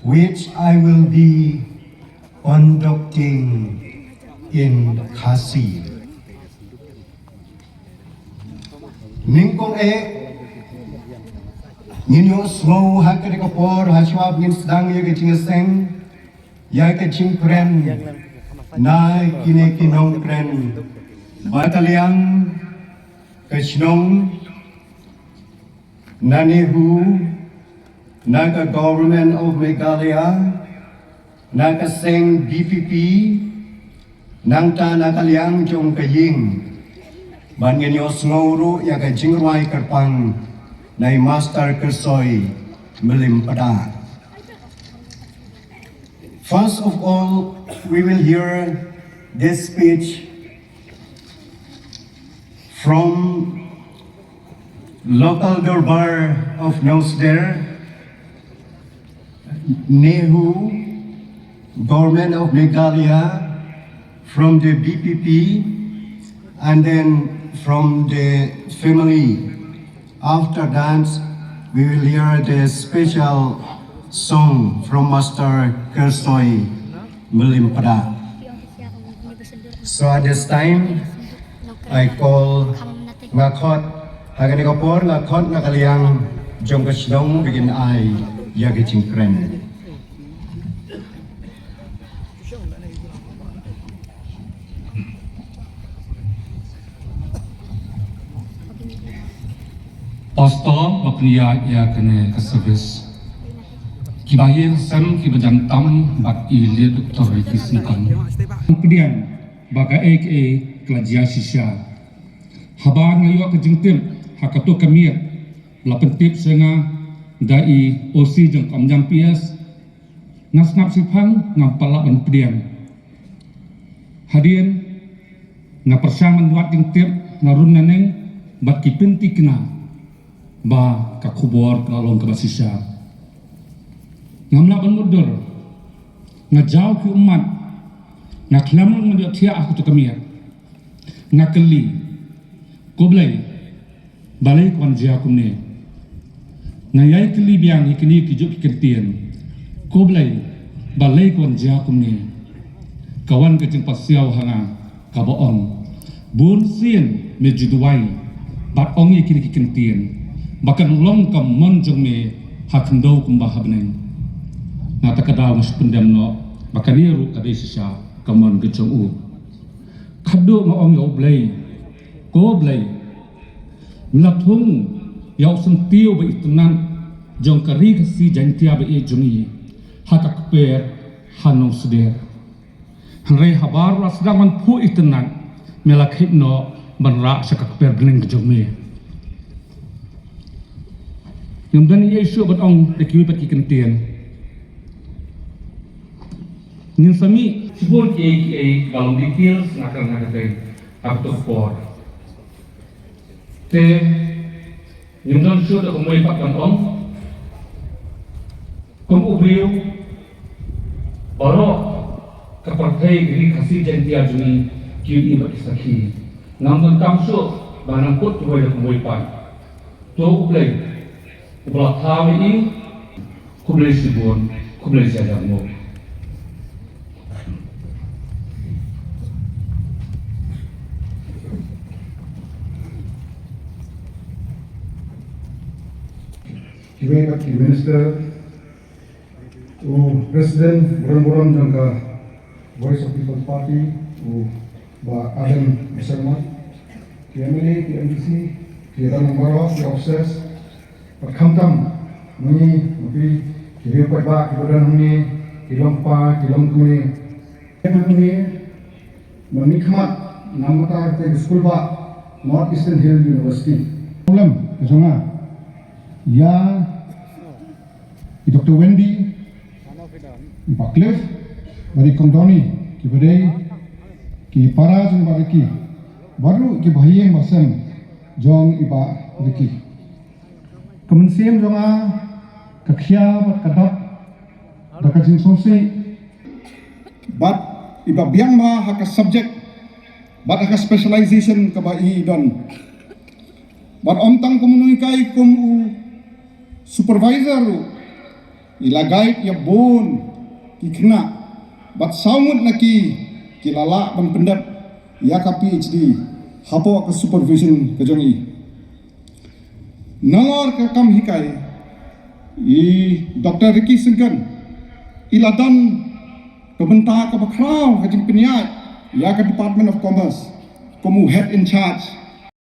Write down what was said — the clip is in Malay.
which I will be conducting in Khasi. Ningkong ninyo slow hakari kapor haswab ngin sedang ya kecing seng ya kecing kren na kine kinong kren bataliang kecnong nanihu naga government of Meghalaya naga seng DPP nangta nakaliang jong kaying ban ngenyo sngoru ya kecing ruai kerpang Nai Master Kersoy Melimpada. First of all, we will hear this speech from local Durbar of Nosder, Nehu, Government of Meghalaya, from the BPP, and then from the family. After that, we will hear the special song from Master Kersoy Melimpada. So at this time, I call Ngakot Haganigapor, Ngakot Nakaliang Jongkasdong begin I Yagicing Kren. Pastor baknia ya kene keservis kibaye sem kibajang tam bak ilie doktor kisnikan kemudian baga aka kelajia sisya habar ngayo kejengtim hakato kemir la pentip senga dai osi jeng kamjam pias nasnap sipang ngampala ban pedian hadian ngapersang menduat jengtip narun neneng bat kipenti kena ba kakubor kalong kabasisya ngamla ban mudur ngajau ki umat ngaklam mendia tia aku tu kami ngakeli koblai balai konjia kumne ngayai keli biang ikini kijuk kertien koblai balai konjia kumne kawan kecing pasiau hanga kaboon bun sien mejuduai bat ongi kini kertien bahkan long kam monjong me hakndo kumbah habneng ngata kadaw mas pendam no bahkan iru kadai sisa kamon gejong u khaddo ma ong yo blai ko blai mlathung yaw sentiu ba itunan jong kari si jantia ba e jongi hakak per hanong seder hanre habar rasdang man pu itunan melakhet no banra sakak per bneng gejong me yang dan Yesus bat ong dekiwi pat kikentian nin sami sibol ki balong details nakal nakate akto por te yang dan su da kumoi pat kan ong kum ubriu baro kapartai gri khasi jantia juni ki ibat sakhi namon kamso banang put tuwai da kumoi pat to ublai Ulah kami ini kublai sibun, kublai siajamu. Kibaik Minister, President Buron jangka Voice of People's Party, Ba Adam Bersama, KMLA, KMDC, Kiran Mambaro, officers. Perkamtam, muni, mungkin kiri kuat kiburan muni, kilompa, kilomkuni, muni, muni khamat, namata ke school ba, North Eastern Hill University. Problem, kesana, ya, Dr. Wendy, Pak Cliff, bari kondoni, kibadai, ki para jeng bariki, baru ki bahiyeng basen, jong iba bariki. Kemensiam jonga kakhia bat kadap dakajing sosi bat iba biang ma haka subject bat haka specialization ka ba i don bat omtang komunikai kum supervisor ilagay ya bon ki kena bat saungut naki kilala ban pendap ya ka PhD hapo ka supervision ka jongi nangor ka kam hikai Dr. Ricky Sengkan iladan kebentar ke bakrau ka jing peniat ya ka Department of Commerce komu head in charge